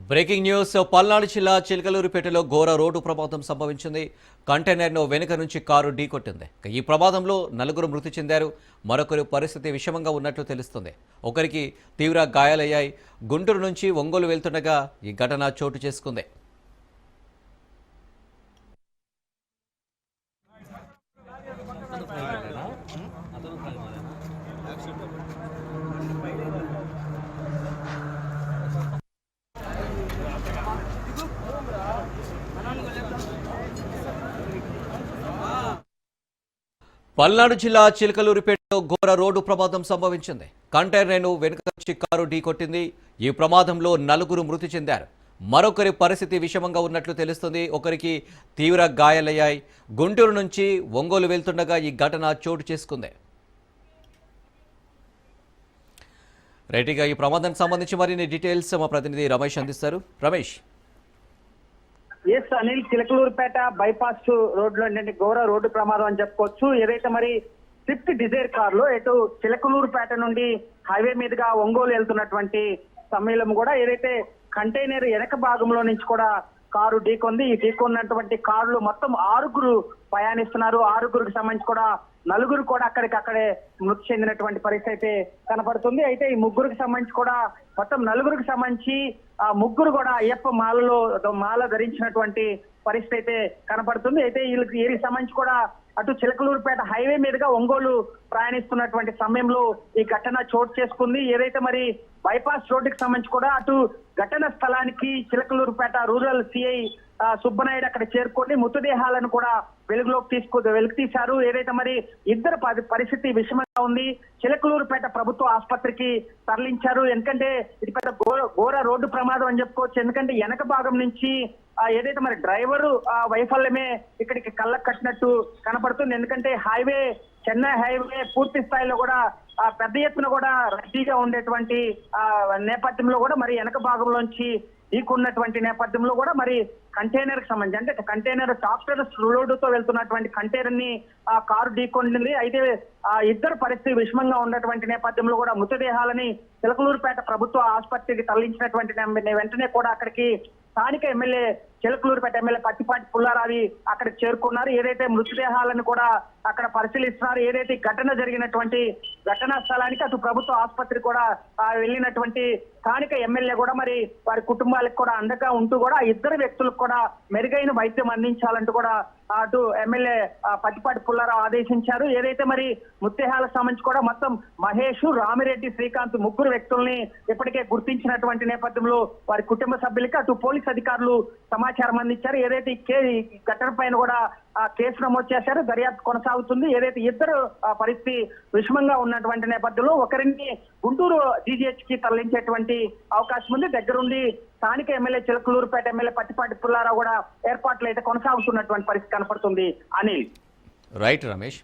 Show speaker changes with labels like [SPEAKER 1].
[SPEAKER 1] Breaking news Palnadu జిల్లా చిలకలూరిపేటలో ఘోర road ప్రమాదం సంభవించింది. కంటైనర్ను వెనుక నుంచి కారు ఢీకొట్టింది. ఈ ప్రమాదంలో నలుగురు మృతి చెందారు. మరొకరి పరిస్థితి విషమంగా ఉన్నట్లు తెలుస్తుంది. ఒకరికి తీవ్ర గాయాలయ్యాయి. గుంటూరు నుంచి ఒంగోలు వెళ్తుండగా ఈ ఘటన చోటు చేసుకుంది. పల్నాడు జిల్లా చిలకలూరిపేటలో ఘోర రోడ్డు ప్రమాదం సంభవించింది. కంటైనర్ను వెనుక నుంచి కారు ఢీకొట్టింది. ఈ ప్రమాదంలో నలుగురు మృతి చెందారు. మరొకరి పరిస్థితి విషమంగా ఉన్నట్లు తెలుస్తుంది. ఒకరికి తీవ్ర గాయాలయ్యాయి. గుంటూరు నుంచి ఒంగోలు వెళ్తుండగా ఈ ఘటన చోటు చేసుకుంది. రైట్గా ఈ ప్రమాదానికి సంబంధించి మరిన్ని డీటెయిల్స్ మా ప్రతినిధి రమేష్ అందిస్తారు. Ramesh.
[SPEAKER 2] S Anil, Chilakaluripet bypass road లో ఘోర రోడ్డు ప్రమాదం అని చెప్పుకోవచ్చు. ఏదైతే మరి స్విఫ్ట్ డిజైర్ కార్ లో ఎటు చిలకలూరుపేట నుండి హైవే మీదుగా ఒంగోలు వెళ్తున్నటువంటి సమయంలో కూడా ఏదైతే కంటైనర్ వెనక భాగంలో నుంచి కూడా కారు ఢీకొంది. ఈ ఢీకొన్నటువంటి కారులో మొత్తం 6గురు ప్రయాణిస్తున్నారు. 6గురికి సంబంధించి కూడా నలుగురు కూడా అక్కడికక్కడే మృతి చెందినటువంటి పరిస్థితి అయితే కనపడుతుంది. అయితే ఈ ముగ్గురికి సంబంధించి కూడా మొత్తం నలుగురికి సంబంధించి ముగ్గురు కూడా అయ్యప్ప మాల ధరించినటువంటి పరిస్థితి అయితే కనపడుతుంది. అయితే వీరికి సంబంధించి కూడా అటు చిలకలూరుపేట హైవే మీదుగా ఒంగోలు ప్రయాణిస్తున్నటువంటి సమయంలో ఈ ఘటన చోటు చేసుకుంది. ఏదైతే మరి బైపాస్ రోడ్డుకి సంబంధించి కూడా అటు ఘటన స్థలానికి చిలకలూరుపేట రూరల్ సిఐ సుబ్బనాయుడు అక్కడ చేరుకొని మృతదేహాలను కూడా వెలుగు తీశారు. ఏదైతే మరి ఇద్దరు పరిస్థితి విషమంగా ఉంది. చిలకలూరుపేట ప్రభుత్వ ఆసుపత్రికి తరలించారు. ఎందుకంటే ఇది పెద్ద ఘోర రోడ్డు ప్రమాదం అని చెప్పుకోవచ్చు. ఎందుకంటే వెనక భాగం నుంచి ఏదైతే మరి డ్రైవరు వైఫల్యమే ఇక్కడికి కళ్ళకు కట్టినట్టు కనపడుతుంది. ఎందుకంటే చెన్నై హైవే పూర్తి స్థాయిలో కూడా పెద్ద ఎత్తున కూడా రద్దీగా ఉండేటువంటి నేపథ్యంలో కూడా మరి వెనక భాగంలోంచి ఢీకున్నటువంటి నేపథ్యంలో కూడా మరి కంటైనర్ కి సంబంధించి అంటే కంటైనర్ సాఫ్ట్వేర్ లోడుతో వెళ్తున్నటువంటి కంటైనర్ ని కారు ఢీకొండింది. అయితే ఇద్దరు పరిస్థితి విషమంగా ఉన్నటువంటి నేపథ్యంలో కూడా మృతదేహాలని చిలకలూరుపేట ప్రభుత్వ ఆసుపత్రికి తరలించినటువంటి వెంటనే కూడా అక్కడికి స్థానిక ఎమ్మెల్యే చిలకలూరుపేట ఎమ్మెల్యే పత్తిపాటి పుల్లారావి అక్కడికి చేరుకున్నారు. ఏదైతే మృతదేహాలను కూడా అక్కడ పరిశీలిస్తున్నారు. ఏదైతే ఘటన జరిగినటువంటి ఘటనా స్థలానికి అటు ప్రభుత్వ ఆసుపత్రి కూడా వెళ్ళినటువంటి స్థానిక ఎమ్మెల్యే కూడా మరి వారి కుటుంబాలకు కూడా అండగా ఉంటూ కూడా ఇద్దరు వ్యక్తులకు కూడా మెరుగైన వైద్యం అందించాలంటూ కూడా అటు ఎమ్మెల్యే పత్తిపాటి పుల్లారావు ఆదేశించారు. ఏదైతే మరి మృతదేహాలకు సంబంధించి కూడా మొత్తం మహేష్, రామిరెడ్డి, శ్రీకాంత్ ముగ్గురు వ్యక్తుల్ని ఇప్పటికే గుర్తించినటువంటి నేపథ్యంలో వారి కుటుంబ సభ్యులకి అటు పోలీస్ అధికారులు సమాచారం అందించారు. ఏదైతే ఈ ఘటన పైన కూడా కేసు నమోదు చేశారు. దర్యాప్తు కొనసాగుతుంది. ఏదైతే ఇద్దరు పరిస్థితి విషమంగా ఉన్నటువంటి నేపథ్యంలో ఒకరిని గుంటూరు జీజీహెచ్ కి తరలించేటువంటి అవకాశం ఉంది. దగ్గరుండి స్థానిక ఎమ్మెల్యే చిలకలూరుపేట ఎమ్మెల్యే పత్తిపాటి పుల్లారావు కూడా ఏర్పాట్లు అయితే కొనసాగుతున్నటువంటి పరిస్థితి కనపడుతుంది. అనిల్.
[SPEAKER 1] రైట్ రమేష్.